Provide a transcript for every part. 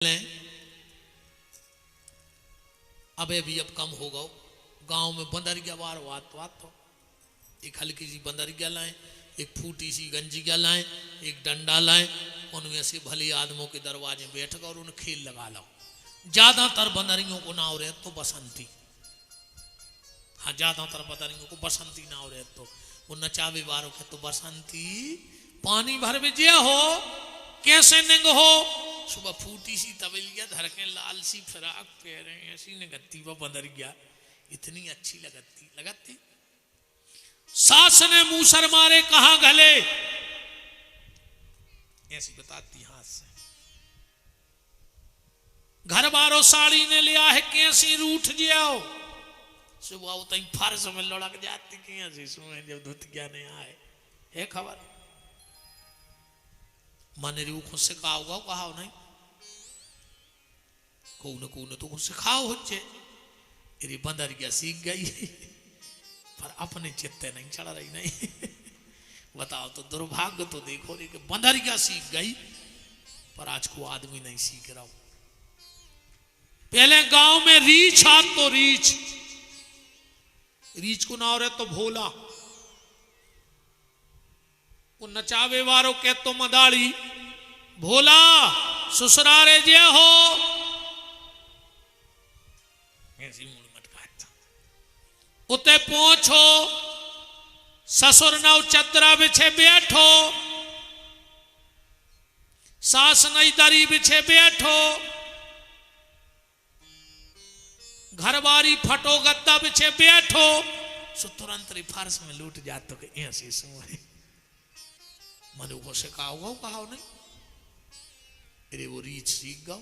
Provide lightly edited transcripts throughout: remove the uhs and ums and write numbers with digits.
लें अबे भी अब कम हो गो। गांव में बंदरिया बार वात तो एक हल्की सी बंदरिया लाएं, एक फूटी सी गंजिया लाएं, एक डंडा लाएं, उनमें से भले आदमों के दरवाजे बैठ कर उन्हें खेल लगा लो। ज्यादातर बंदरियों को ना हो रहे तो बसंती, हाँ ज्यादातर बंदरियों को बसंती ना हो रहे तो वो नचावे बारों के तो बसंती पानी भर में जिया हो कैसे निंग हो। सुबह फूटी सी तबेलिया धर के लाल सी फिराक पहने ऐसी ने गत्ती वो बंदरिया इतनी अच्छी लगती। सास ने मूसर मारे कहा गले ऐसी बताती हाथ से। घर बारो साड़ी ने लिया है कैसी रूठ जाओ। सुबह उतनी फर्श में लड़क जाती कैसी सुबह जब धुतिया ने आए है खबर माने रू खुद से कहा नहीं को न तो खुद सिखाओ होचे तेरी बंदरिया सीख गई पर अपने चित्ते नहीं चढ़ रही नहीं। बताओ तो दुर्भाग्य तो देखो रे कि बंदरिया सीख गई पर आज को आदमी नहीं सीख रहा। पहले गांव में रीछ हाथ तो रीछ को ना हो रहे तो भोला वो नचावे वारों के तो मदाड़ी भोला ससुरारे जे हो ऐसी मूड मटका उते पहुंचो ससुर नव चदरा बिछे बैठो सास नई दरी बिछे बैठो घरवारी फटो गद्दा बिछे बैठो सो तुरंत फर्श में लूट जातो के ऐसी सुने मनु को सिखाओ कहा नहीं अरे वो रीच सीख गो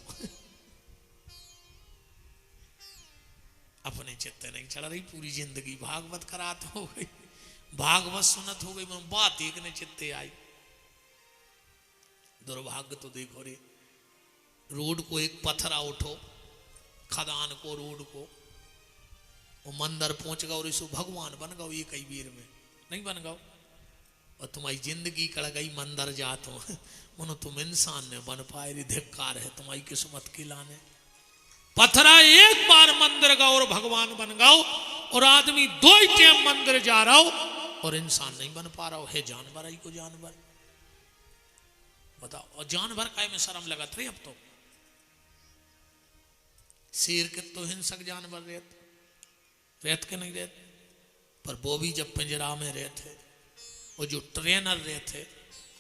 अपने चित्ते नहीं चढ़ रही पूरी जिंदगी भागवत करात हो गई भागवत सुनत हो गई मैं बात एक ने चित्ते आई। दुर्भाग्य तो देखो रे रोड को एक पत्थरा उठो खदान को रोड को वो मंदिर पहुंच गओ और इसो भगवान बन गओ ये कई बीर में नहीं बन गओ और तुम्हारी जिंदगी कड़ गई मंदिर जात हो मनो तुम इंसान ने बन पाए रे धिक्कार है तुम्हारी किस्मत के लाने। पत्थरा एक बार मंदिर गओ और भगवान बन गओ और आदमी दो ही टाइम मंदिर जा रहा हो और इंसान नहीं बन पा रहा हो है जानवर ही को जानवर। बताओ और जानवर काय में शर्म लगत रही अब तो शेर के तो हिंसक जानवर रहत के नहीं रहते पर वो भी जब पिंजरा में रहते वो जो ट्रेनर रहते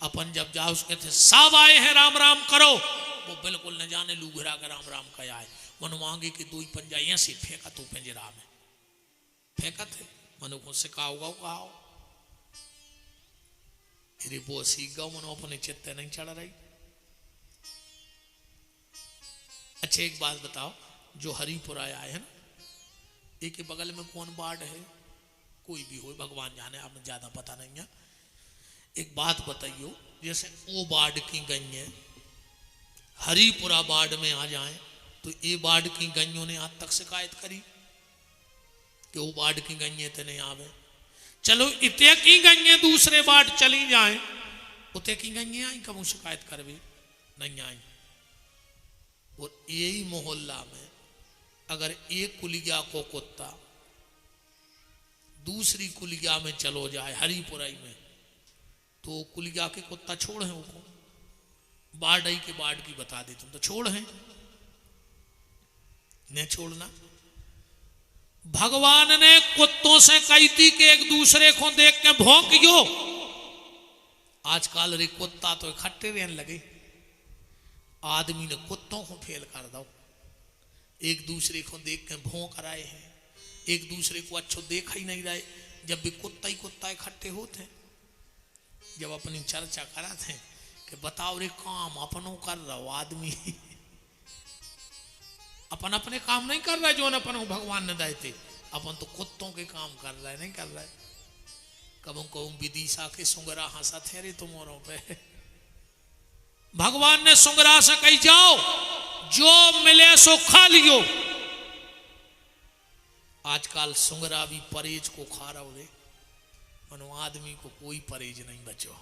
अपन जब जाओ उसके थे सब आए हैं राम राम करो वो बिल्कुल न जाने लूघरा का राम राम कया है मनु मांगे कि दो ही पंजा ऐसे फेंका तो पिंजरा में फेंका थे मनु को सिखाओ कहो अरे वो सीख गो मनु अपने चित्ते नहीं चढ़ रही। अच्छा एक बात बताओ जो हरिपुरा आए हैं ना एक के बगल में कौन वार्ड है कोई भी हो भगवान जाने आपने ज्यादा पता नहीं है। एक बात बताइयो जैसे वो वार्ड की गई है हरिपुरा वार्ड में आ जाए तो ये वार्ड की गईयों ने आज तक शिकायत करी कि वो वार्ड की गई थे नहीं आवे। चलो इतने की गई दूसरे वार्ड चली जाए उतने की गई आई कब शिकायत कर भी नहीं आई। और यही मोहल्ला में अगर एक कुलिया को कुत्ता दूसरी कुलिया में चलो जाए हरिपुराई में तो कुलिया के कुत्ता छोड़ है उनको बाढ़ के बाढ़ की बता दे तुम तो छोड़ है न छोड़ना। भगवान ने कुत्तों से कही थी कि एक दूसरे को देख के भौंकियो। आजकल रे कुत्ता तो इकट्ठे रहने लगे आदमी ने कुत्तों को फेल कर दो एक दूसरे को देख के भौंक रहे हैं एक दूसरे को अच्छो देखा ही नहीं रहे। जब भी कुत्ता ही कुत्ता इकट्ठे होते हैं जब अपनी चर्चा करा थे कि बताओ रे काम अपनों कर रहा हो आदमी अपन अपने काम नहीं कर रहा है जो अपन भगवान ने दाए थे अपन तो कुत्तों के काम कर रहा है नहीं कर रहा है। कब कहूं विदिशा के सुंगरा हंसा थे रे तुम्हारों पे भगवान ने सुंगरा से कही जाओ जो मिले सो खा लियो। आजकल सुंगरा भी परहेज को खा रहा रे मनो आदमी को कोई परहेज नहीं बचो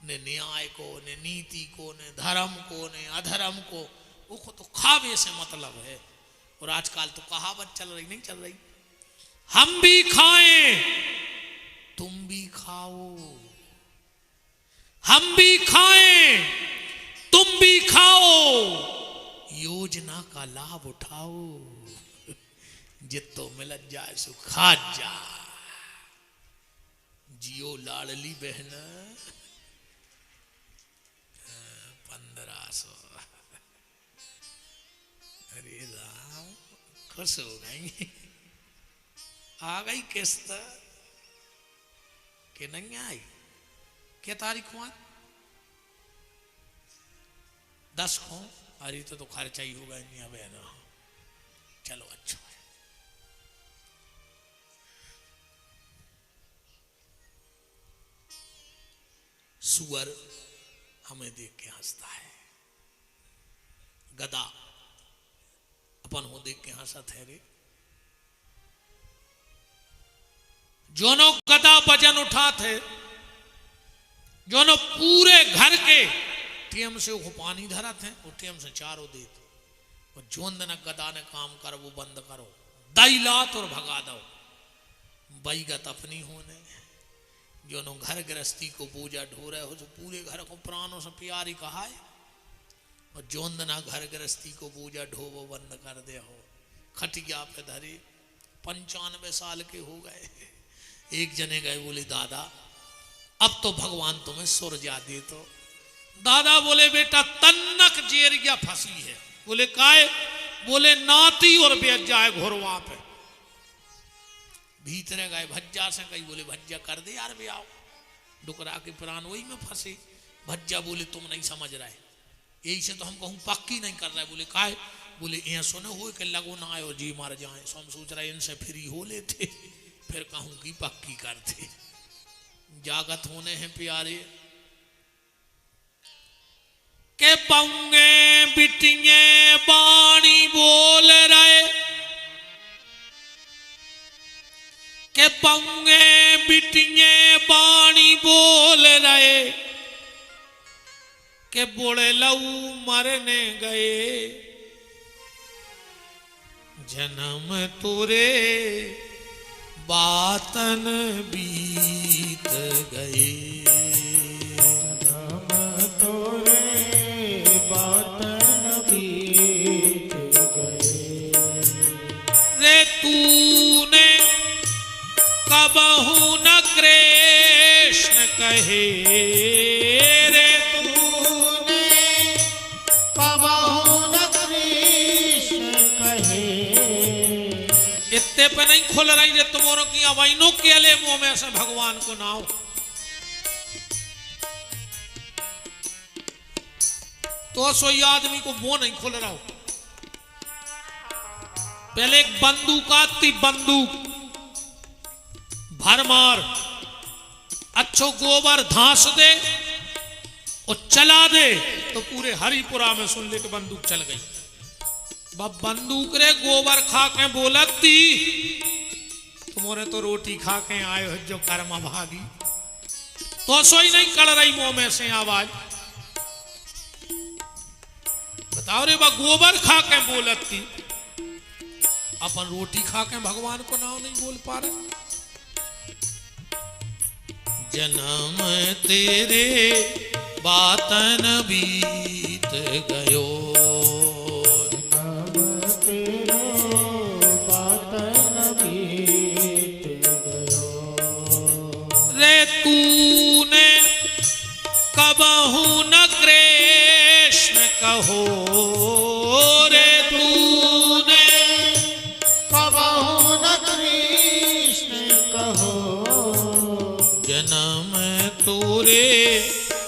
न न्याय को न नीति को न धर्म को न अधर्म को उसको तो खावे से मतलब है। और आजकल तो कहावत चल रही, नहीं चल रही, हम भी खाएं तुम भी खाओ, हम भी खाएं तुम भी खाओ, योजना का लाभ उठाओ, जितो मिल जाए सो खा जा, जियो लाडली बहन 1500। अरे राम, खुश हो गई। आ गई किस्त कि नहीं आई? क्या तारीख हुआ? 10 को। अरे तो खर्चा ही होगा नहीं अब है ना। चलो अच्छा है। सुअर हमें देख के हंसता है, गधा अपन हो देख के हंसा ठहरे। जोनो गधा वजन उठाते, जोनो पूरे घर के टेम से वो पानी धरा थे, वो टेम से चारों देते, और जोन दिन गधा ने काम कर वो बंद करो, दाई लात और भगा दो, बैगत अपनी होने। जोनो घर गृहस्थी को पूजा ढो रहे हो, जो पूरे घर को प्राणों से प्यारी कहा है, और जोन दिन घर गृहस्थी को पूजा ढो वो बंद कर दे हो। खटिया पे धरे 95 साल के हो गए। एक जने गए, बोले दादा अब तो भगवान तुम्हें सुरजा दे। तो दादा बोले बेटा तन्नक जेरिया फंसी है। बोले काहे? बोले नाती और बेच जाए घोरवा पे। भीतरे गए भज्जा से कही, बोले भज्जा कर दे यार भी आओ, डुकरा के प्राण वही में फंसे। भज्जा बोले तुम नहीं समझ रहे, यही से तो हम कहूँ पक्की नहीं कर रहे। बोले काहे? बोले ये सुने हो कि लगो ना आयो जी मर जाए, सो हम सोच रहे इनसे फ्री हो लेते, फिर कहूँ की पक्की करते। जागत होने हैं प्यारे के पाऊंगे बिटिए बाणी बोल रहे, के पाऊंगे बिटिए बाणी बोल रहे, के बोले लऊ मरने गए, जन्म तुरे बातन बीत गए, जन्म तुरे बातन बीत गए। रे तूने कबहू न कृष्ण कहे, रे तूने कबहू न कृष्ण कहे। इतने पे नहीं खुल रही जे तुम्हारों की अवैनो के ले मुंह में से भगवान को नाव। तो सोई आदमी को मुंह नहीं खुल रहा हो। पहले एक बंदूक आती, बंदूक भरमार अच्छो गोबर धांस दे और चला दे तो पूरे हरिपुरा में सुन ले कि बंदूक चल गई। बब बंदूक रे गोबर खा के बोलती, तुम्हारे तो रोटी खा के आए हो जो कर्म भागी। तो सोई नहीं कड़ रही मुंह में से आवाज। बताओ रे बा गोबर खा के बोलती, अपन रोटी खा के भगवान को नाम नहीं बोल पा रहे। जन्म तेरे बातन बीत गयो, जन्म तेरे बातन बीत गयो। रे तूने कबहू न कृष्ण कहो, रे तूने कबहू न कृष्ण कहो। जन्म तोरे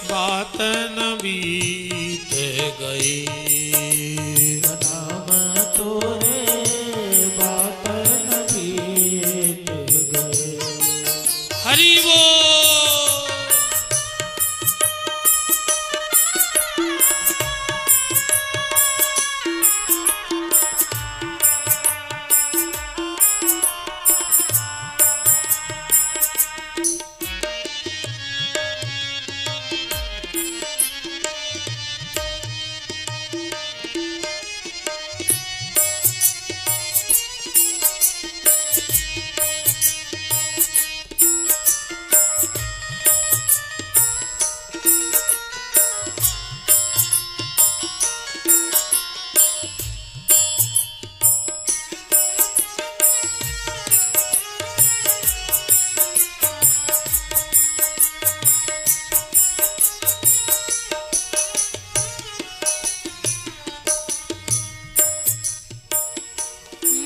बातन बीत गई, जन्म तोरे बातन बीत गए। हरि वो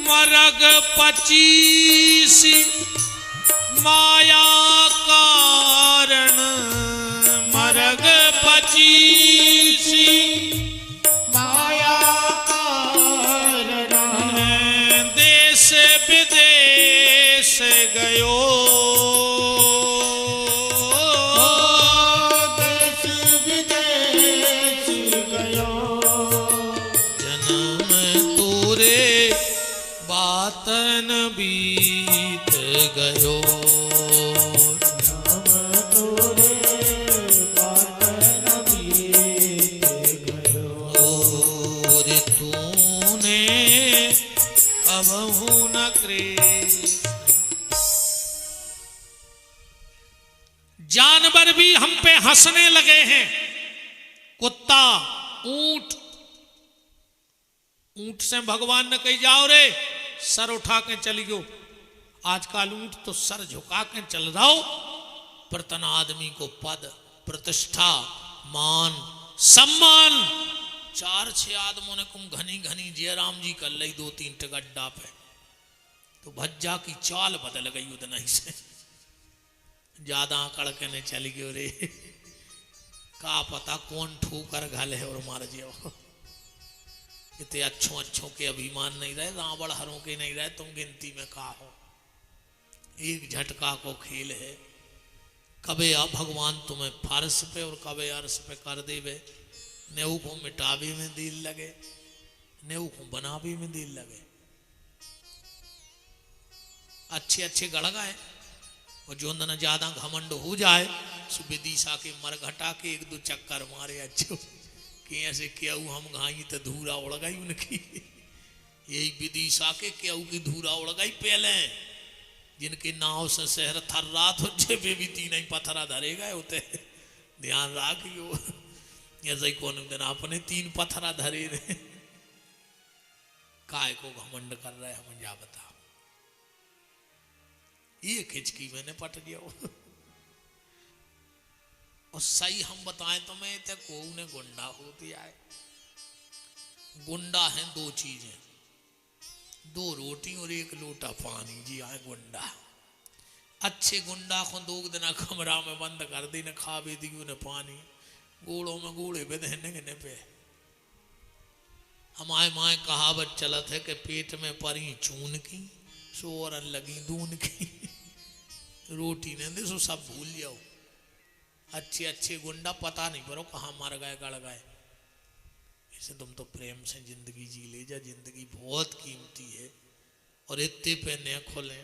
मरग 25 माया कारण, मरग 25 माया कारण, देश विदेश गयो, देश विदेश गयो, जन्म तोरे बातन बीत गयो, नाम तोरे बातन बीत गयो, और तूने अबहु न कृष्ण। जानवर भी हम पे हंसने लगे हैं। कुत्ता, ऊंट, ऊंट से भगवान ने कही जाओ रे, सर उठा के चलियो। आजकल ऊंट तो सर झुका के चल रहा हो, प्रतन आदमी को पद, प्रतिष्ठा, मान, सम्मान। 4-6 आदमों ने कुम घनी घनी जयराम जी कर ली 2-3 टिकड्डा पे, तो भज्जा की चाल बदल गई उतना ही से। ज्यादा आकड़ के ने चली गयो रे, का पता कौन ठोकर घल है और मार जियो। इतने अच्छों अच्छों के अभिमान नहीं रहे, रावण हरों के नहीं रहे, तुम गिनती में का हो। एक झटका को खेल है, कबे अब भगवान तुम्हें फर्श पे और कबे अर्श पे कर देवे। नेऊ को मिटावे में दिल लगे, नेऊ को बनावे में दिल लगे। अच्छे अच्छे गढ़ गए, और जो न ज्यादा घमंड हो जाए सो विदिशा के मर घटा के 1-2 चक्कर मारे अच्छे कि ऐसे क्यों हम घाई तो धूरा उड़ गई उनकी। यही विदिशा के क्यों की धूरा उड़ गई पहले, जिनके नाव से शहर थर रात हो जेबे भी 3 ही पत्थरा धरे गए होते। ध्यान रखियो, ऐसे ही कौन दिन अपने 3 पत्थरा धरे रहे। काय को घमंड कर रहे हम जा बताओ। ये खिचकी मैंने पट गया। और सही हम बताएं तो मैं तो को ने गुंडा होती आए। गुंडा है 2 चीजें, 2 रोटी और 1 लोटा पानी, जी आए गुंडा। अच्छे गुंडा को 2 दिन कमरा में बंद कर दी, न खावे दी उन्हें पानी, गोड़ों में गोड़े बेधने पे। हमारे माए कहावत चलत है कि पेट में परी चून की, सोरन लगी दून की। रोटी ने दे सो सब भूल जाओ। अच्छे अच्छे गुंडा पता नहीं पड़ो कहाँ मर गए गड़ गए। इसे तुम तो प्रेम से जिंदगी जी ले जा, जिंदगी बहुत कीमती है और इतने पे न खोले।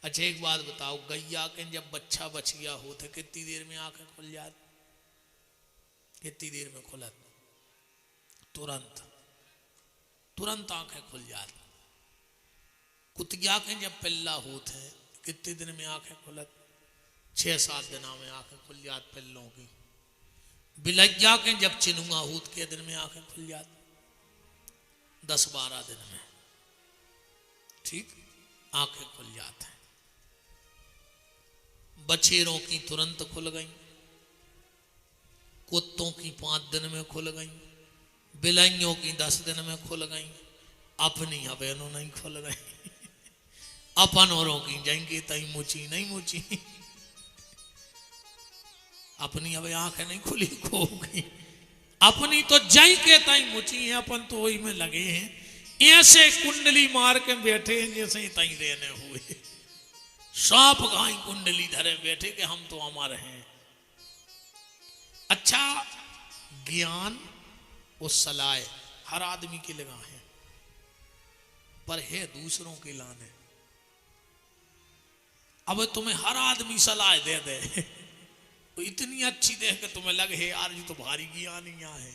अच्छा एक बात बताओ, गैया के जब बच्चा बच गया होते कितनी देर में आंखें खुल जाती? कितनी देर में खुलत? तुरंत तुरंत आंखें खुल जाती। कुतिया के जब पिल्ला होते हैं कितने दिन में आंखें खुलत? 6-7 दिनों में आंखें खुल जाती पिल्लों की। बिलैया के जब चिनुआ होत के दिन में आंखें खुल जाती, 10-12 दिन में ठीक आंखें खुल जाते हैं। बछेरों की तुरंत खुल गई, कुत्तों की 5 दिन में खुल गई, बिलाइयों की 10 दिन में खुल गई, अपनी हवेनों नहीं खुल रही। अपन औरों की जाएंगे तई मुची नहीं मुची, अपनी अब आंखें नहीं खुली खो गई। अपनी तो जाई के तई मुची है, अपन तो वही में लगे हैं। ऐसे कुंडली मार के बैठे हैं जैसे ही तई रहने हुए सांप गाय कुंडली धरे बैठे कि हम तो अमर हैं। अच्छा ज्ञान वो सलाह हर आदमी की लगा है, पर है दूसरों के लाने। अब तुम्हें हर आदमी सलाह दे दे तो इतनी अच्छी देख के तुम्हें लगे यार ये तो भारी ज्ञान यहाँ है।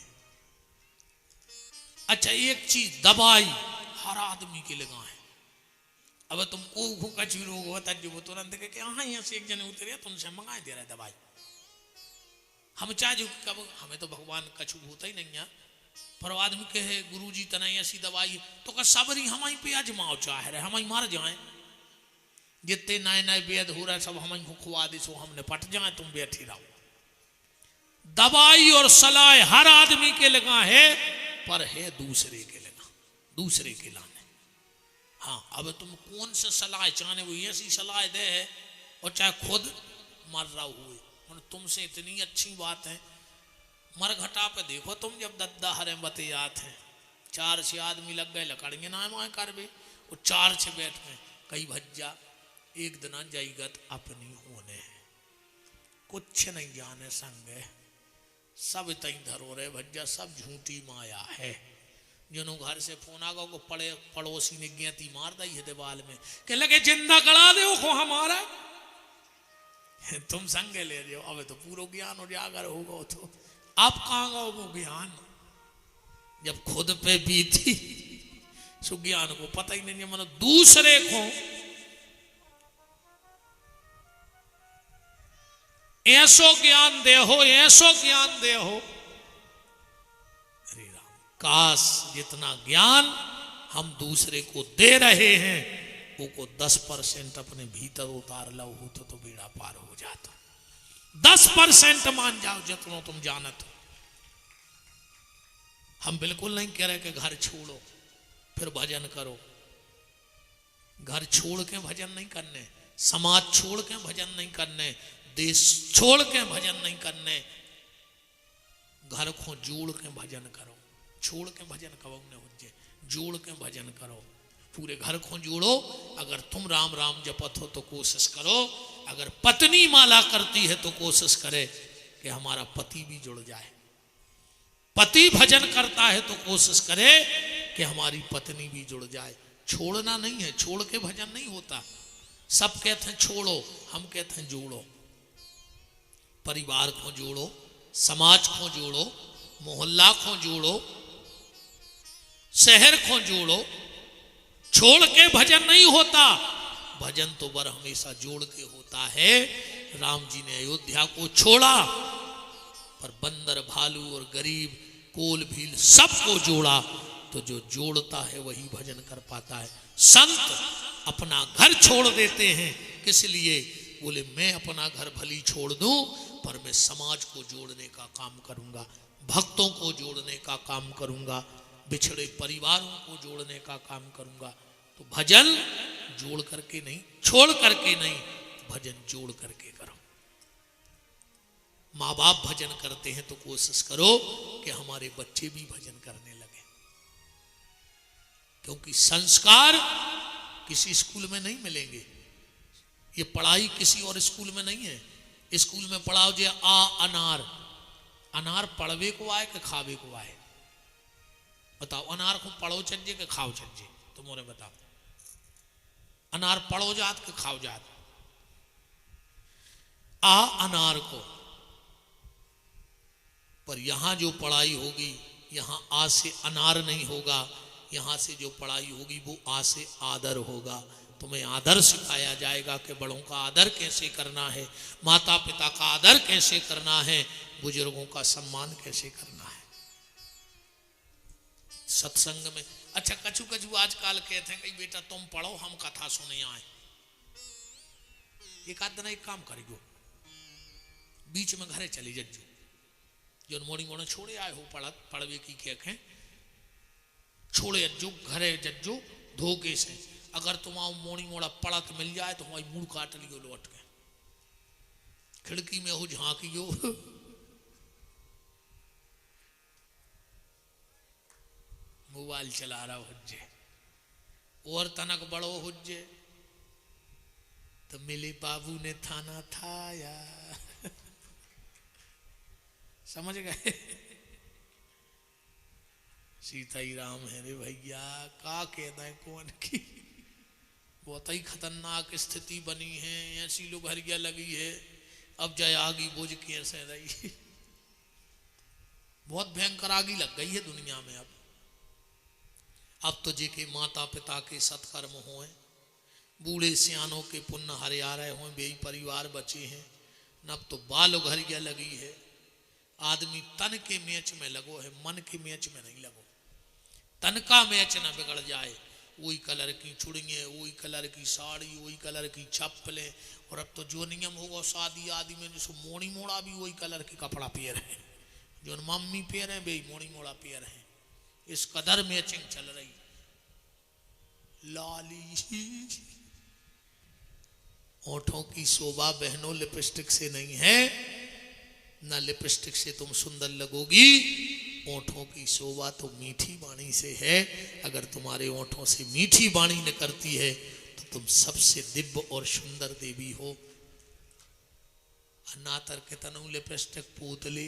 अच्छा एक चीज दवाई हर आदमी के लगा है। अब तुमको कछु रोग होता जो वो तुरंत के हाँ यहाँ से एक जने उतरे तुमसे मंगाए दे रहे दवाई। हम चाहे जो कब हमें तो भगवान कछु होता ही नहीं है, पर आदमी कहे गुरु जी तना ऐसी दवाई तो का सबरी हमारी पे आजमाओ चाहे रहे हमारी मार जाए। जितने नए नए वेद हो रहे सब हमें खुआ दे सो हमने पट जाए, तुम बैठी रहो। दवाई और सलाह हर आदमी के लगा है, पर है दूसरे के लगा, दूसरे के लाने। हाँ, अब तुम कौन से सलाह चाहने, वो ऐसी सलाह दे और चाहे खुद मर रहा हुए, तुमसे इतनी अच्छी बात है। मरघटा पे देखो तुम, जब दद्दा हरे बते जाते हैं, 4 से आदमी लग गए लकड़िए ना माए कर भी, वो 4 से बैठ में कई भज्जा एक दिन जाइगत अपनी होने, कुछ नहीं जाने संग सब तई धरो रहे भज्जा, सब झूठी माया है। जिन्हों घर से फोन आ गो को पड़ोसी ने गेती मार दी है दीवाल में, के लगे जिंदा गड़ा दे को हमारा, तुम संगे ले रहे हो। अब तो पूरा ज्ञान उजागर होगा, तो आप कहाँ गो वो ज्ञान, जब खुद पे बीती सो ज्ञान को पता ही नहीं। मतलब दूसरे को ऐसो ज्ञान दे हो, ऐसो ज्ञान दे हो, अरे राम, काश जितना ज्ञान हम दूसरे को दे रहे हैं वो को 10% अपने भीतर उतार लो हो तो बेड़ा पार हो जाता। 10% मान जाओ जितना तुम जानत हो। हम बिल्कुल नहीं कह रहे कि घर छोड़ो फिर भजन करो, घर छोड़ के भजन नहीं करने, समाज छोड़ के भजन नहीं करने, देश छोड़ के भजन नहीं करने, घर को जोड़ के भजन करो। छोड़ के भजन करो ने हो, जोड़ के भजन करो, पूरे घर को जोड़ो। अगर तुम राम राम जपत हो तो कोशिश करो, अगर पत्नी माला करती है तो कोशिश करे कि हमारा पति भी जुड़ जाए, पति भजन करता है तो कोशिश करे कि हमारी पत्नी भी जुड़ जाए। छोड़ना नहीं है, छोड़ के भजन नहीं होता। सब कहते हैं छोड़ो, हम कहते हैं जोड़ो। परिवार को जोड़ो, समाज को जोड़ो, मोहल्ला को जोड़ो, शहर को जोड़ो। छोड़ के भजन नहीं होता, भजन तो बर हमेशा जोड़ के होता है। राम जी ने अयोध्या को छोड़ा पर बंदर भालू और गरीब कोल भील सबको जोड़ा, तो जो जोड़ता है वही भजन कर पाता है। संत अपना घर छोड़ देते हैं, किस लिए? बोले मैं अपना घर भली छोड़ दूं पर मैं समाज को जोड़ने का काम करूंगा, भक्तों को जोड़ने का काम करूंगा, बिछड़े परिवारों को जोड़ने का काम करूंगा। तो भजन जोड़ करके नहीं, छोड़ करके नहीं, भजन जोड़ करके करो। माँ बाप भजन करते हैं तो कोशिश करो कि हमारे बच्चे भी भजन करने लगे, क्योंकि संस्कार किसी स्कूल में नहीं मिलेंगे। ये पढ़ाई किसी और स्कूल में नहीं है। स्कूल में पढ़ाओ जे आ अनार, अनार पढ़वे को आए कि खावे को आए? बताओ, अनार को पढ़ो चज्जे के खाओ चज्जे? तुम्हारे बताओ, अनार पढ़ो जात के खाओ जात? आ अनार को। पर यहां जो पढ़ाई होगी, यहां आ से अनार नहीं होगा, यहां से जो पढ़ाई होगी वो आ से आदर होगा। तुम्हें आदर सिखाया जाएगा कि बड़ों का आदर कैसे करना है, माता पिता का आदर कैसे करना है, बुजुर्गों का सम्मान कैसे करना है। सत्संग में अच्छा कछु कछु आजकल कहते हैं कि बेटा तुम पढ़ो हम कथा सुने आए। एक आध दिन एक काम करियो, बीच में घरे चली जज्जो, जो मोड़ी मोड़े छोड़े आए हो पढ़वे की क्या छोड़े अज्जो, घरे जज्जो धोखे से। अगर तुम मोड़ी मोड़ा पड़त मिल जाए तो हमारी मुंह काट लियो लौट के, खिड़की में हो झांकियो, मोबाइल चला रहा हुज्जे, और तनक बड़ो हुज्जे तो मिले बाबू ने थाना था या समझ गए? सीता ही राम है रे भैया, का कहना है कौन की। बहुत ही खतरनाक स्थिति बनी है, ऐसी लोग हरिया लगी है। अब जय आगी बोझ कैसे रही, बहुत भयंकर आगी लग गई है दुनिया में। अब तो जे के माता पिता के सत्कर्म हों, बूढ़े सियानों के पुण्य हरे आ रहे हों, बेई परिवार बचे हैं, नब तो बाल घरिया लगी है। आदमी तन के मैच में लगो है, मन के मैच में नहीं लगो। तन का मैच ना बिगड़ जाए, वही कलर की चूड़ियाँ, वही कलर की साड़ी, वही कलर की चप्पलें। और अब तो जो नियम होगा शादी आदि में, जैसे मोड़ी मोड़ा भी वही कलर की कपड़ा पहन रहे हैं, जो मम्मी पहन रहे भाई मोड़ी मोड़ा पहन रहे हैं। इस कदर मैचिंग चल रही, लाली। ओठों की शोभा बहनों लिपस्टिक से नहीं है, ना लिपस्टिक से तुम सुंदर लगोगी। ओठों की शोभा तो मीठी वाणी से है। अगर तुम्हारे ओठों से मीठी वाणी निकलती है तो तुम सबसे दिव्य और सुंदर देवी हो। नातर के तनु लिपस्टिक पूतले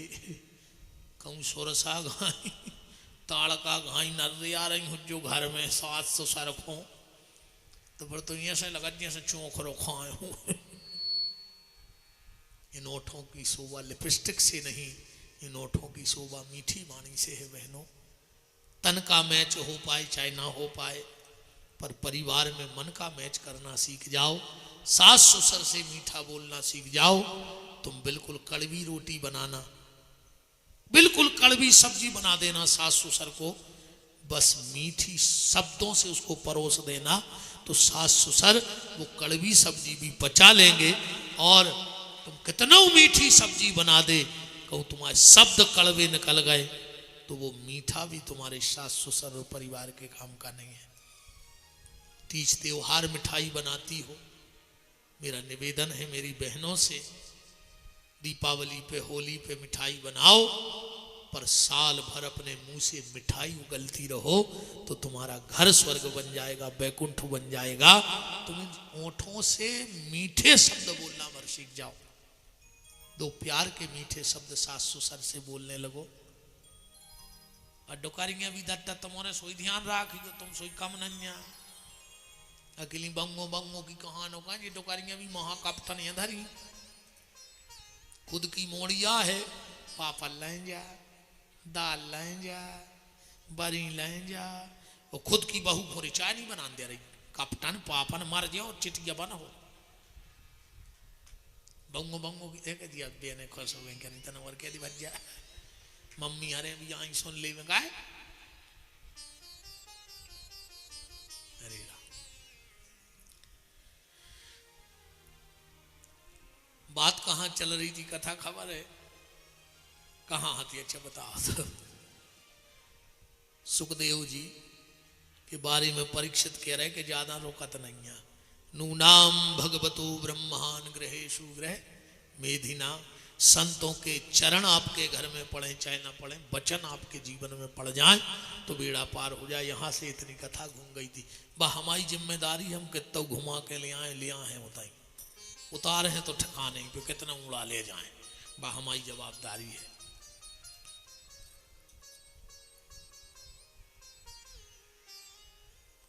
कहूँ सोरसा घाई ताड़का घाई नर्रे आ रही हूँ जो घर में 700 सरखों, तो फिर तो ये से लगा जैसे चोखरो खाए हूँ। इन ओठों की शोभा लिपस्टिक से नहीं, इन ओठों की शोभा मीठी वाणी से है बहनों। तन का मैच हो पाए चाहे ना हो पाए, पर परिवार में मन का मैच करना सीख जाओ। सास ससुर से मीठा बोलना सीख जाओ। तुम बिल्कुल कड़वी रोटी बनाना, बिल्कुल कड़वी सब्जी बना देना सास ससुर को, बस मीठी शब्दों से उसको परोस देना, तो सास ससुर वो कड़वी सब्जी भी पचा लेंगे। और तुम कितना मीठी सब्जी बना दे, कहूँ तुम्हारे शब्द कड़वे निकल गए तो वो मीठा भी तुम्हारे सास ससुर और परिवार के काम का नहीं है। तीज त्योहार मिठाई बनाती हो, मेरा निवेदन है मेरी बहनों से, दीपावली पे होली पे मिठाई बनाओ, पर साल भर अपने मुंह से मिठाई उगलती रहो तो तुम्हारा घर स्वर्ग बन जाएगा, बैकुंठ बन जाएगा। तुम ओठों से मीठे शब्द बोलना मर सीख जाओ। दो प्यार के मीठे शब्द सास ससुर से बोलने लगो। और डोकारियां भी दत्ता तुम्हारे सोई ध्यान राखी तुम सोई कम नन्या अकेली बंगो बंगो की कहानों का ये डोकारियां भी महाकप्तन है धरी, खुद की मोड़िया है, पापा लें जा, दाल लें जा, बरी लें जा, और खुद की बहू को चाय नहीं बना दे रही। कप्तान पापन मर जाओ चिटिया बन हो बंगो बंगो की देख दिया बेने खुश हो गए नहीं तना और क्या दी बच जा मम्मी अरे भी आई सुन ले में गाय। अरे बात कहाँ चल रही थी, कथा खबर है कहाँ आती? अच्छा बताओ। सुखदेव जी के बारे में परीक्षित कह रहे कि ज्यादा रोकत नहीं है। नूनाम भगवतो ब्रह्मान ग्रहेषु ग्रह मेधिना, संतों के चरण आपके घर में पड़े चाहे ना पड़े, वचन आपके जीवन में पड़ जाए तो बेड़ा पार हो जाए। यहाँ से इतनी कथा घूम गई थी। वह हमारी जिम्मेदारी, हम कितना घुमा के ले आए बताई, उतारे हैं तो ठिकाने पे कितना उड़ा ले जाएं, वह हमारी जवाबदारी है।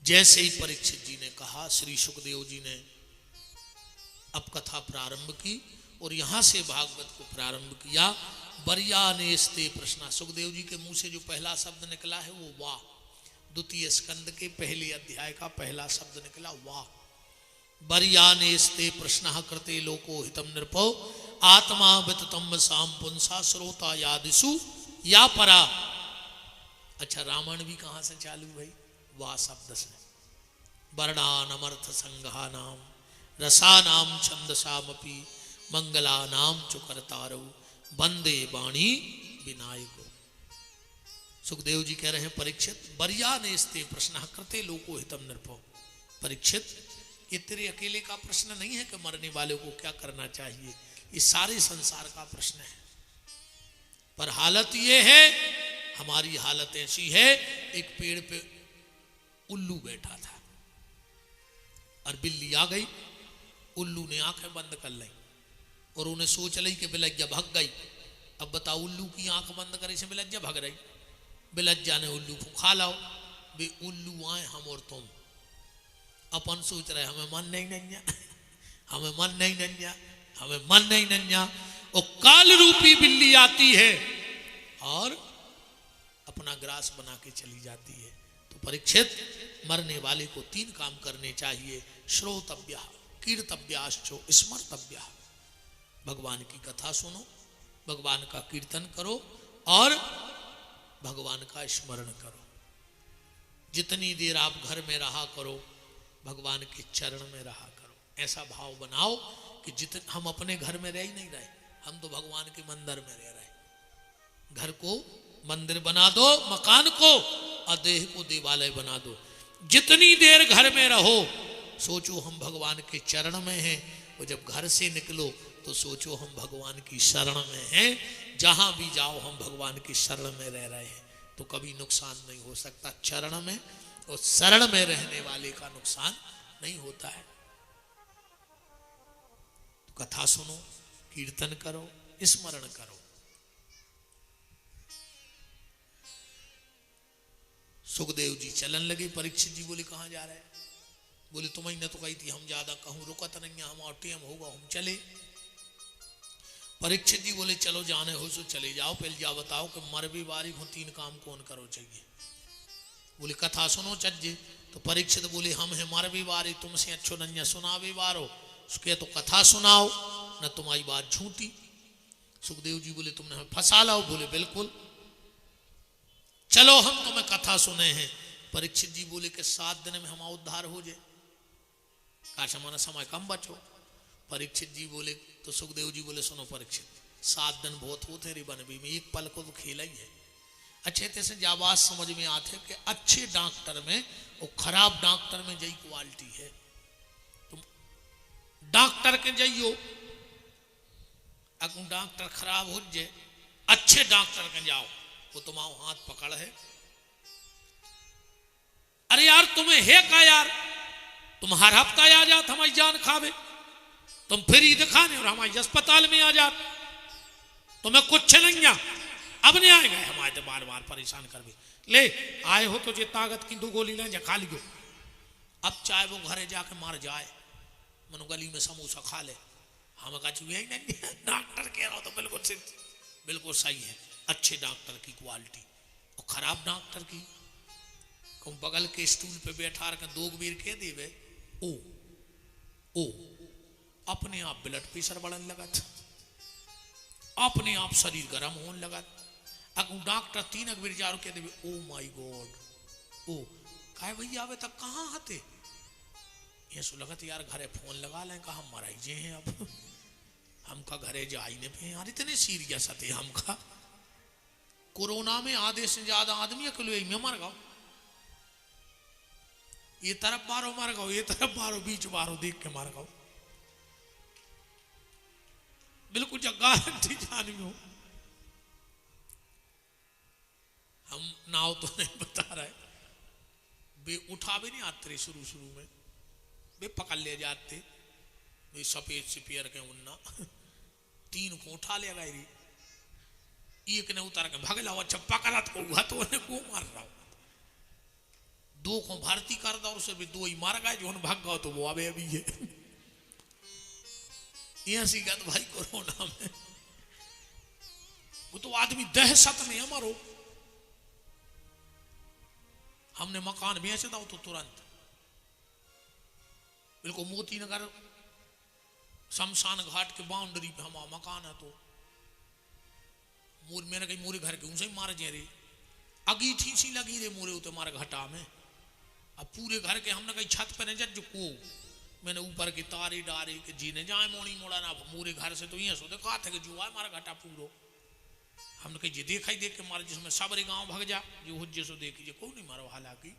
जैसे ही परीक्षित जी ने कहा, श्री सुखदेव जी ने अब कथा प्रारंभ की और यहां से भागवत को प्रारंभ किया। बरियानेस्ते प्रश्न, सुखदेव जी के मुंह से जो पहला शब्द निकला है वो वाह, द्वितीय स्कंद के पहले अध्याय का पहला शब्द निकला वाह। बरियानेस्ते प्रश्न कृते लोको हितम नृपो आत्मा विततम साम पुंसा श्रोता यादिशु या परा। अच्छा, रामायण भी कहां से चालू भाई? वाह शब्द से। वर्णानमर्थ संघानाम रसानाम छंदसामपि मंगलानाम चुकरतारो वंदे वाणी विनायको। सुखदेव जी कह रहे हैं परीक्षित, बरियानेस्ते प्रश्न कृते लोको हितम नृपो। परीक्षित, ये तेरे अकेले का प्रश्न नहीं है कि मरने वाले को क्या करना चाहिए, ये सारे संसार का प्रश्न है। पर हालत ये है, हमारी हालत ऐसी है, एक पेड़ पे उल्लू बैठा था और बिल्ली आ गई, उल्लू ने आंखें बंद कर ली और उन्हें सोच ली कि बिलज्जा भाग गई। अब बताओ, उल्लू की आंख बंद करे से बिलज्जा भाग रही, बिलज्जा ने उल्लू को खा लाओ। बे उल्लू आए हम और तुम, अपन सोच रहे हमें मन नहीं नन्या, हमें मन नहीं नन्या, हमें मन नहीं नन्या, और काल रूपी बिल्ली आती है और अपना ग्रास बना के चली जाती है। तो परीक्षित, मरने वाले को 3 काम करने चाहिए। श्रोतव्य, कीर्तव्याश्चो स्मर्तव्य। भगवान की कथा सुनो, भगवान का कीर्तन करो और भगवान का स्मरण करो। जितनी देर आप घर में रहा करो, भगवान के चरण में रहा करो। ऐसा भाव बनाओ कि जितने हम अपने घर में रह ही नहीं रहे, हम तो भगवान के मंदिर में रह रहे। घर को मंदिर बना दो, मकान को, और देह को देवालय बना दो। जितनी देर घर में रहो सोचो हम भगवान के चरण में हैं, और जब घर से निकलो तो सोचो हम भगवान की शरण में हैं। जहां भी जाओ हम भगवान की शरण में रह रहे हैं, तो कभी नुकसान नहीं हो सकता चरण में, और शरण में रहने वाले का नुकसान नहीं होता है। तो कथा सुनो, कीर्तन करो, स्मरण करो। सुखदेव जी चलन लगे। परीक्षित जी बोले कहां जा रहे हैं? बोले तुम्हें न तो कही थी हम ज्यादा कहूं रुकत नहीं, हम और टेम होगा हम चले। परीक्षित जी बोले चलो जाने हो सो चले जाओ, पहले जा बताओ कि मर भी बारी हो 3 काम कौन करो चाहिए। बोले कथा सुनो चज्जे। तो परीक्षित बोले हम है मर भी बारी, तुमसे अच्छो नन्या सुना भी बारो, उसके तो कथा सुनाओ न तुम्हारी बात झूठी। सुखदेव जी बोले तुमने हमें फंसा लाओ। बोले बिल्कुल, चलो हम तुम्हें कथा सुने हैं। परीक्षित जी बोले कि 7 दिन में हमारा उद्धार हो जाए, काश हमारा समय कम बचो। परीक्षित जी बोले, तो सुखदेव जी बोले सुनो परीक्षित, 7 दिन बहुत होते रे बन भी में, एक पल को तो खेला ही है। अच्छे तरह से जाबाज समझ में आते कि अच्छे डॉक्टर में और खराब डॉक्टर में यही क्वालिटी है। तुम डॉक्टर के जाइयो, अगर डॉक्टर खराब हो जाए, अच्छे डॉक्टर के जाओ, वो तुम्हारा हाथ पकड़ है। अरे यार तुम्हें है का यार, तुम हर हफ्ता आ जात हमारी जान खावे, तुम फ्री दिखाने और हमारे अस्पताल में आ जात, तुम्हें कुछ नहीं आ। अब नहीं आए गए हमारे तो बार बार परेशान कर भी ले आए हो तो जे ताकत की 2 गोली लें खा लियो। अब चाहे वो घरे जाके मार जाए, मनो गली में समोसा खा ले, हम कहा यही नहीं डॉक्टर कह रहा हो तो बिल्कुल सही है। अच्छे डॉक्टर की क्वालिटी और खराब डॉक्टर की, बगल के स्टूल पे बैठा रख 2 बेर कह देवे ओ अपने आप ब्लड प्रेशर बढ़ने लगा, अपने आप शरीर गर्म होने लगा। अगर डॉक्टर 3 बेर जारो कह देवे ओ माय गॉड, ओ कहे भैया आवे तक कहाँ आते, ये सो लगत यार घरे फोन लगा लें कहा मराई जे हैं। अब हमका घरे जाने पे यार इतने सीरियस आते हमका। कोरोना में आधे से ज्यादा आदमी अकेले में मर गओ, ये तरफ मारो मर गओ, ये तरफ मारो बीच मारो देख के मर गओ, बिल्कुल गारंटी जानी हो। हम नाव तो नहीं बता रहे, वे उठा भी नहीं आते शुरू में, वे पकड़ ले जाते, वे सफेद सिपियर के उन्ना 3 को उठा ले गए, एक ने उतार के भगला, अच्छा पकड़ा तो को मार रहा हूं, 2 को भर्ती कर दो, उसे भी 2 ही मार गए, जो भाग गया तो वो अभी है। ऐसी गत भाई कोरोना में वो तो आदमी दहशत में हमारो। हमने मकान बेच दो तो तुरंत बिल्कुल मोती नगर शमशान घाट के बाउंड्री पे हमारा मकान है, तो मेरे कहीं मोरे घर के उनसे मार जे रे, अगीठी सी लगी रे मोरे उते मारे घटा में। अब पूरे घर के हमने कहीं छत पे नहीं जो को मैंने ऊपर के तारे डारे के जीने जाए मोड़ी मोड़ा ना मोरे घर से, तो ये सो देखा था कि जो आए मारा घटा पूरो, हमने कहीं देखा ही देख के मारे, जिसमें सबरे गांव भग जा जो हुज्जे सो देखिए को नहीं मारो, हालांकि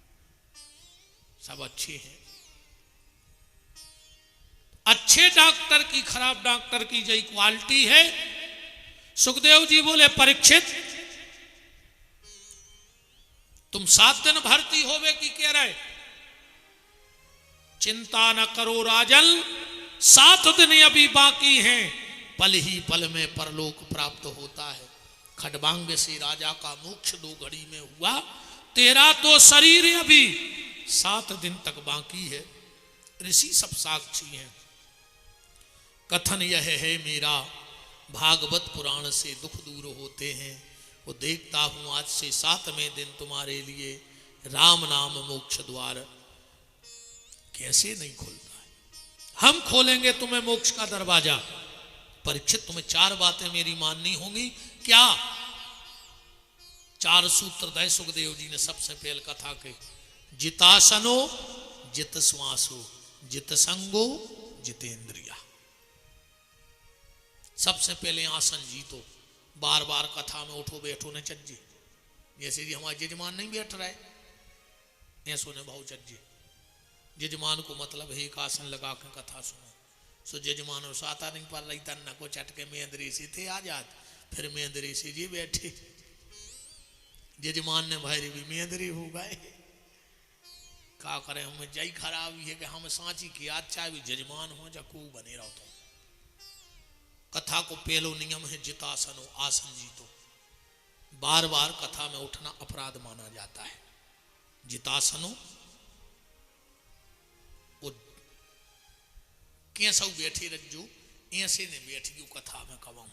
सब अच्छे हैं। अच्छे डॉक्टर की खराब डॉक्टर की यही क्वालिटी है। सुखदेव जी बोले परीक्षित तुम 7 दिन भर्ती होवे की कह रहे, चिंता न करो राजन, 7 दिन अभी बाकी हैं, पल ही पल में परलोक प्राप्त होता है। खडबांग से राजा का मोक्ष 2 घड़ी में हुआ, तेरा तो शरीर अभी 7 दिन तक बाकी है। ऋषि सब साक्षी हैं। कथन यह है मेरा, भागवत पुराण से दुख दूर होते हैं। वो देखता हूं आज से 7वें दिन तुम्हारे लिए राम नाम मोक्ष द्वार कैसे नहीं खुलता है। हम खोलेंगे तुम्हें मोक्ष का दरवाजा। परीक्षित तुम्हें 4 बातें मेरी माननी होंगी। क्या? 4 सूत्र दे सुखदेव जी ने सबसे पहले कथा के, जितासनो जित श्वासो जित संगो जितेंद्रिया। सबसे पहले आसन जीतो, बार बार कथा में उठो बैठो न चज्जे, जैसे जी हमारे जजमान नहीं बैठ रहे, ऐसो ने भाव चज्जे जजमान को मतलब है एक आसन लगा के कथा सुनो। सो जजमान साता नहीं पर रही तन्ना को चटके मेंदरी से थे आजाद, फिर मेंदरी से जी बैठे। जजमान ने भाई भी मेंदरी हो गए, क्या करें, हमें जय खराब है कि हम सांची की आज चाहे भी जजमान हो जा को बने रहो। तो कथा को पहलो नियम है जितासन हो, आसन जीतो। बार बार कथा में उठना अपराध माना जाता है। जितासनो वो कैसा बैठी रज्जू ऐसे ने बैठ गयू कथा में कवाऊं,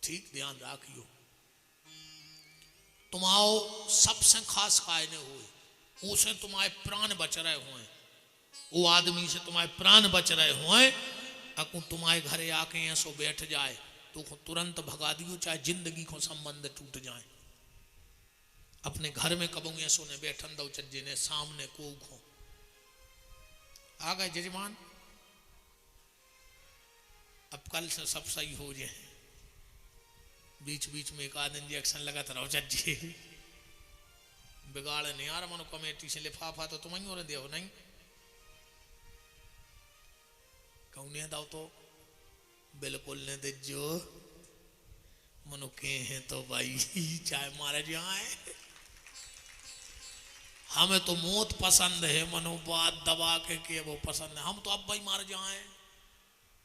ठीक ध्यान राखियो। तुम्हारो सबसे खास कायने हुए, उसे तुम्हारे प्राण बच रहे हुए, वो आदमी से तुम्हारे प्राण बच रहे हुए, अकु तुम्हारे घरे आके ऐसो बैठ जाए तो तुरंत भगा दियो, चाहे जिंदगी को संबंध टूट जाए। अपने घर में कबू ऐसो ने बैठन दो चज्जे ने सामने को खो आ गए जजमान, अब कल से सब सही हो जाए। बीच बीच में एक आध इंजेक्शन लगा रहो चज्जे, बिगाड़ नहीं यार मनो कमेटी से लिफाफा तो तुम ही और दे नहीं कहने दाओ तो बिल्कुल ने दे जो मनो के हैं तो भाई चाहे मारे जाए, हमें तो मौत पसंद है, मनो बात दबा के वो पसंद है। हम तो अब भाई मार जाए,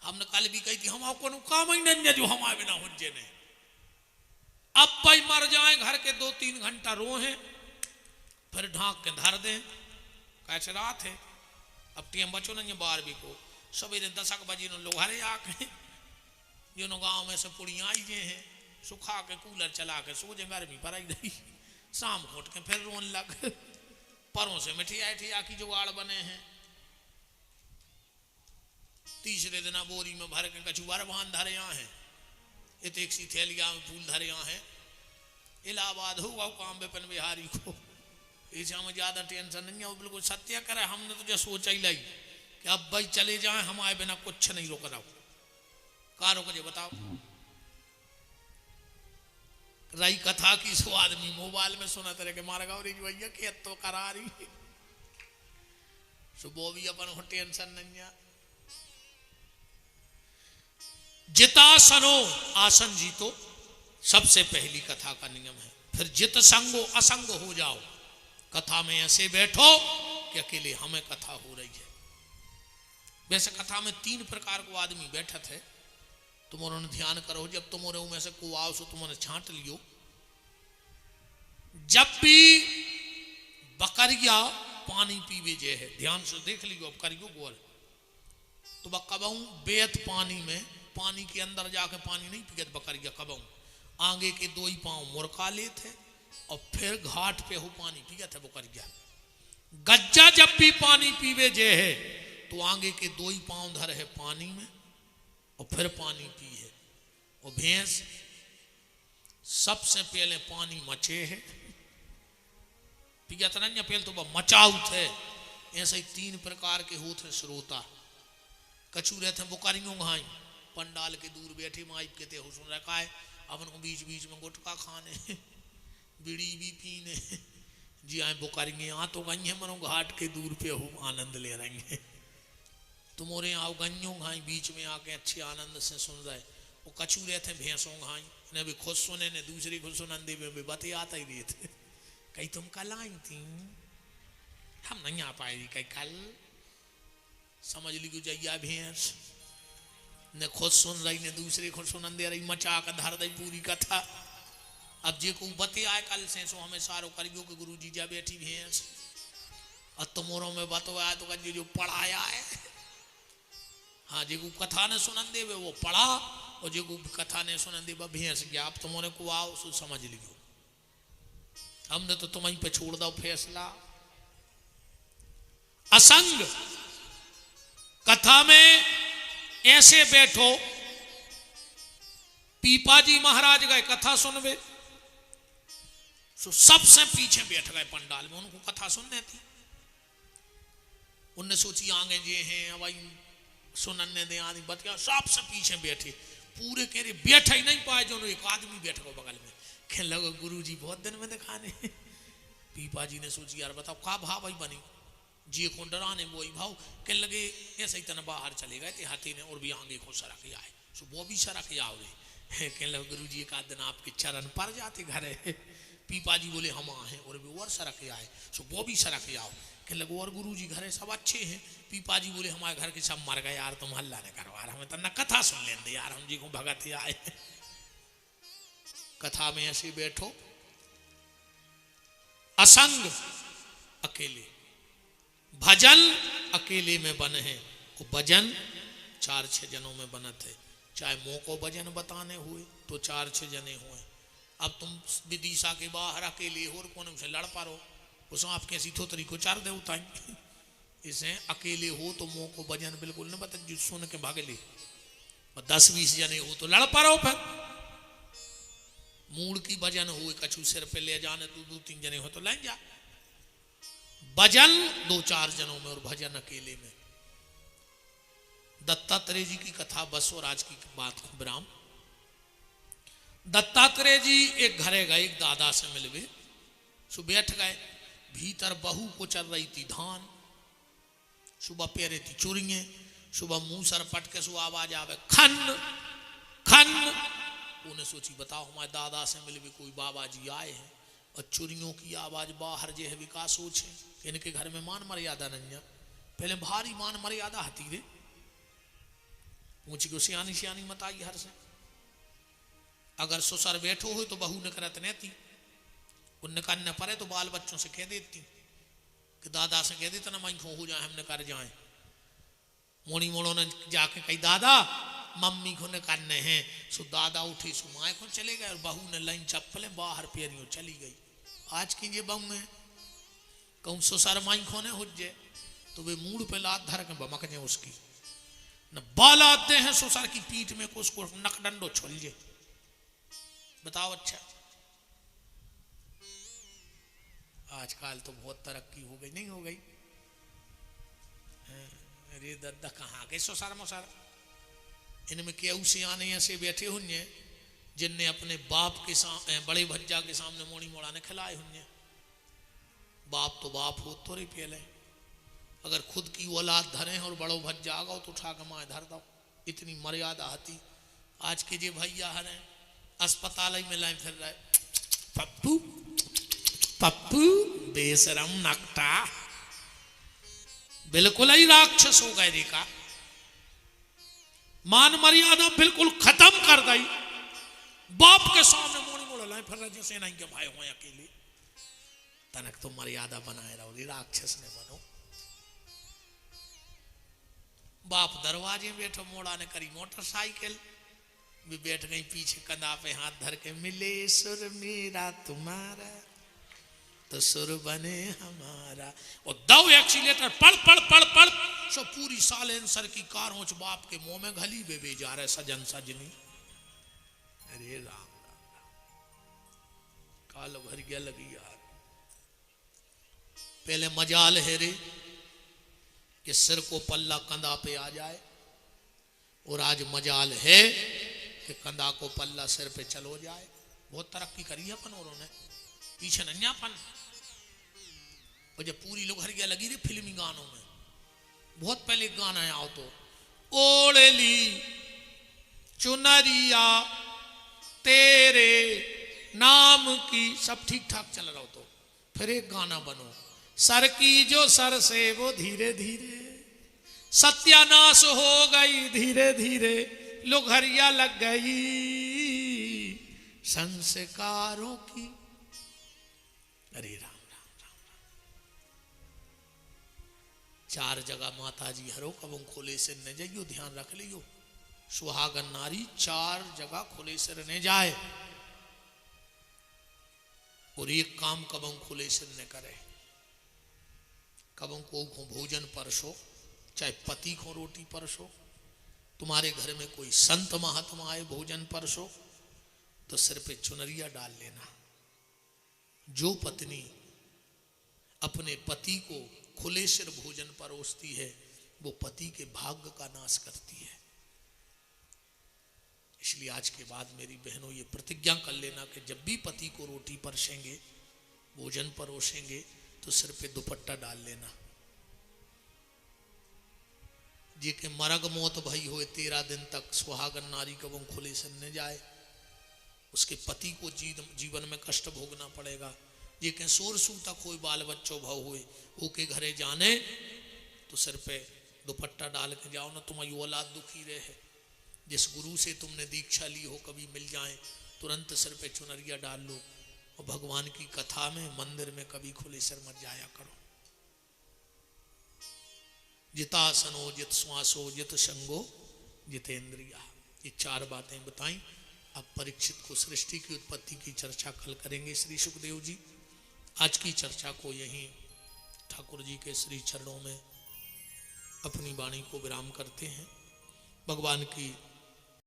हमने कल भी कही थी हम आपको काम ही नहीं जो हमारे बिना हुज्जे ने, अब भाई मर जाए घर के 2-3 घंटा रोहे फिर ढांक के धर दे। कैसे रात है, अब टीम बचो नहीं 12 को सवेरे 10 बजे लोग हरे आके जो गांव में से पुड़िया आई जे हैं सुखा के कूलर चला के सो जे, गर्मी पर आई रही, शाम को उठ के फिर रोन लग। परों से मिठिया की जुगाड़ बने हैं, तीसरे दिन बोरी में भर के कछुआर बांध धरे यहाँ है, एक सी थैलिया में फूल धरे यहाँ है। इलाहाबाद होगा काम विपिन बिहारी को, इसे हमें ज्यादा टेंशन नहीं है, बिल्कुल सत्य करे। हमने तुझे सोचा ही लाई कि अब भाई चले जाए, हमारे बिना कुछ नहीं रोक रहा। का रोक जे बताओ। रही कथा की सो आदमी मोबाइल में सुना तरह के मार गाँव भैया के तो करा रही सुबह भी अपन हो टेंशन नहीं है। जितासनो आसन जीतो सबसे पहली कथा का नियम है। फिर जित संगो असंग हो जाओ, कथा में ऐसे बैठो कि अकेले हमें कथा हो रही है। वैसे कथा में 3 प्रकार को आदमी बैठत है, तुम उन्होंने ध्यान करो। जब तुम में से को आओ सो तुमने छांट लियो। जब भी बकरिया पानी पीवे जे है, ध्यान से देख लियो, अब करियो गोल तो बकबऊ बेत पानी में, पानी के अंदर जाके पानी नहीं पियत बकरिया, कबऊ आगे के 2 ही पांव मुरका लेते और फिर घाट पे हो पानी पियत है बकरिया। गज्जा जब भी पानी पीवे जे है तो आगे के 2 ही पांव धर है पानी में और फिर पानी पी है। और भैंस सबसे पहले पानी मचे है, पियत नहीं पहले तो वह मचाऊ थे। ऐसे ही 3 प्रकार के होते श्रोता। कछु रहते हैं बुकारियों घाई, पंडाल के दूर बैठे माइप के ते हो सुन रखा है, अब उनको बीच बीच में गुटखा खाने बीड़ी भी पीने जी आए बुकारिंगे। यहाँ तो गई है मनो घाट के दूर पे हो आनंद ले रही है। तुम्हारे आओ गन्यों घाई बीच में आके अच्छे आनंद से सुन रहे। वो कछु रहते भैंसों घाई ने भी खुद सुने ने दूसरी खुद सुनंदे में भी बते आता ही रहे थे। कहीं तुम कल आई थी, हम नहीं आ पाए, कहीं कल समझ ली क्यों जैया भैंस ने खुद सुन रही ने दूसरे खुद सुनंदे रही, मचा कर धर दी पूरी कथा। अब जे को बते आए कल से सो हमें सारो करियो कि गुरु जी जा बैठी भैंस और तुम्हारों में बतवाया तो जो पढ़ाया है। हाँ जी को कथा ने सुनन दे वो पढ़ा और जो कथा ने सुनन दे भैंस गया। अब तुम्हारे को आओ सो समझ लियो, हमने तो तुम्हें पे छोड़ दो फैसला। असंग कथा में ऐसे बैठो, पीपा जी महाराज गए कथा सुनवे, सो सबसे पीछे बैठ गए पंडाल में, उनको कथा सुनने थी। उनने सोची आगे जे हैं भाई सुनने दे आदमी बतिया, सबसे पीछे बैठे पूरे कह रहे बैठ ही नहीं पाए। जो एक आदमी बैठ गो बगल में, कह लगा गुरु जी बहुत दिन में दिखाने। पीपा पीपा जी ने सोची यार बताओ का भाव भाई बनी जी को डराने वही भाव कह लगे ऐसे ही तना बाहर चले गए थे हाथी ने और भी आगे को सरा के आए सो वो भी सरा के आओगे कह लगे गुरु जी एक आध दिन आपके चरण पर जाते घर है पीपा जी बोले हम आए और भी और सरा के आए सो वो भी सरा के आओ कह लगे और गुरु जी घर है सब अच्छे हैं पीपा जी बोले हमारे घर के सब मर गए यार तुम हल्ला न करवा रहा हमें तो न कथा सुन लेंगे यार हम जी को भगत आए कथा में ऐसे बैठो असंग अकेले भजन अकेले में बने हैं वो भजन 4-6 जनों में बनत है चाहे मुंह को भजन बताने हुए तो 4-6 जने हुए अब तुम विदिशा के बाहर अकेले हो और कौन से लड़ पा रहो उसमें आप कैसी थोतरी को 4 दे उताई इसे अकेले हो तो मुंह को भजन बिल्कुल न बता सुन के भागे ले 10-20 जने हो तो लड़ पा रहो फिर मूड की भजन हुए कछु सिर पे ले जाने तो 2-3 जने हो तो ले जा भजन 2-4 जनों में और भजन अकेले में दत्तात्रेय जी की कथा बस और आज की बात विराम दत्तात्रेय जी एक घरे गए एक दादा से मिलवे सो बैठ गए भीतर बहू को चल रही थी धान सुबह पेरे थी चुरिये सुबह मुंह सर पटके सो आवाज आवे खन खन उन्हें सोची बताओ हमारे दादा से मिलवे कोई बाबा जी आए हैं और चुरियों की आवाज बाहर जे है विकास सोचे इनके घर में मान मर्यादा नहीं पहले भारी मान मर्यादा हती रे पूछी को सियानी सियानी मत आई हर से अगर ससुर बैठो हो तो बहू ने करत नहीं थी उनने करने पड़े तो बाल बच्चों से कह देती कि दादा से कह देते ना मैं खो हो जाए हमने कर जाए मोनी मोड़ो ने जाके कही दादा मम्मी को ने करने हैं सो दादा उठी सो माए को चले गए और बहू ने लाइन चप्पलें बाहर पेरियों चली गई आज की ये बहू में कहूँ ससुर माई खोने हो जाए तो वे मूड पे लात धर के बमक जाए उसकी न बाल आते हैं ससुर की पीठ में को उसको नकडंडो छोल जाए बताओ अच्छा आजकल तो बहुत तरक्की हो गई नहीं हो गई अरे दद्दा कहाँ गए ससुर मसुर इनमें केहू से आने ऐसे बैठे हुए जिनने अपने बाप के सामने बड़े भज्जा के सामने मोड़ी मोड़ा ने खिलाए हुए बाप तो बाप हो थोड़ी पहले अगर खुद की औलाद धरे और बड़ो भज्जा आ गो तो उठा के माए धर दो इतनी मर्यादा आती आज के जे भैया हरे अस्पताल में लाइन फिर रहे पप्पू पप्पू बेशरम नकटा बिल्कुल ही राक्षस हो गए देखा मान मर्यादा बिल्कुल खत्म कर दी बाप के सामने मोड़ी मोड़ लाए फिर रहे जैसे नहीं के भाई हुए अकेले तनक तो मर्यादा बनाए रहो राक्षस ने बनो बाप दरवाजे बैठो मोड़ा ने करी मोटरसाइकिल भी बैठ गई पीछे कंधा पे हाथ धर के मिले सुर मेरा तुम्हारा तो सुर बने हमारा और दो एक्सीलेटर पड़ पड़ पड़ पड़ सो पूरी सालेंसर की कारों बाप के मुंह में घली बेबे जा रहे सजन सजनी अरे राम राम राम कालो भर गया लगी यार पहले मजाल है रे कि सिर को पल्ला कंधा पे आ जाए और आज मजाल है कि कंधा को पल्ला सिर पे चलो जाए बहुत तरक्की करी है अपन और ने पीछे नन्यापन और जब पूरी लोग हर गया लगी रे फिल्मी गानों में बहुत पहले गाना आओ तो ओढ़ली चुनरिया तेरे नाम की सब ठीक ठाक चल रहा हो तो फिर एक गाना बनो सर की जो सर से वो धीरे धीरे सत्यानाश हो गई धीरे धीरे लुघरिया लग गई संस्कारों की अरे राम राम राम राम 4 जगह माता जी हरो कब खोले से न जाइयो ध्यान रख लियो सुहागन नारी 4 जगह खोले से रहने जाए और एक काम कबम खुले से न करे कबम को भोजन परसो चाहे पति को रोटी परसो तुम्हारे घर में कोई संत महात्मा आए भोजन परसो तो सिर पे चुनरिया डाल लेना जो पत्नी अपने पति को खुले सिर भोजन परोसती है वो पति के भाग्य का नाश करती है इसलिए आज के बाद मेरी बहनों ये प्रतिज्ञा कर लेना कि जब भी पति को रोटी परसेंगे भोजन परोसेंगे तो सिर पे दुपट्टा डाल लेना। जे के मरग मौत भई होए 13 दिन तक सुहागन नारी कबों खुले से न जाए, उसके पति को जीवन में कष्ट भोगना पड़ेगा। जे के सोर सूता कोई बाल बच्चों भाव हुए वो के घरे जाने तो सिर पे दुपट्टा डाल के जाओ ना, तुम्हारी औलाद दुखी रहे। जिस गुरु से तुमने दीक्षा ली हो कभी मिल जाए तुरंत सिर पे चुनरिया डाल लो, और भगवान की कथा में मंदिर में कभी खुले सिर मत जाया करो। जितासनो जित श्वासो जित संगो जितेंद्रिया, ये 4 बातें बताई। अब परीक्षित को सृष्टि की उत्पत्ति की चर्चा कल करेंगे श्री सुखदेव जी। आज की चर्चा को यहीं ठाकुर जी के श्री चरणों में अपनी वाणी को विराम करते हैं। भगवान की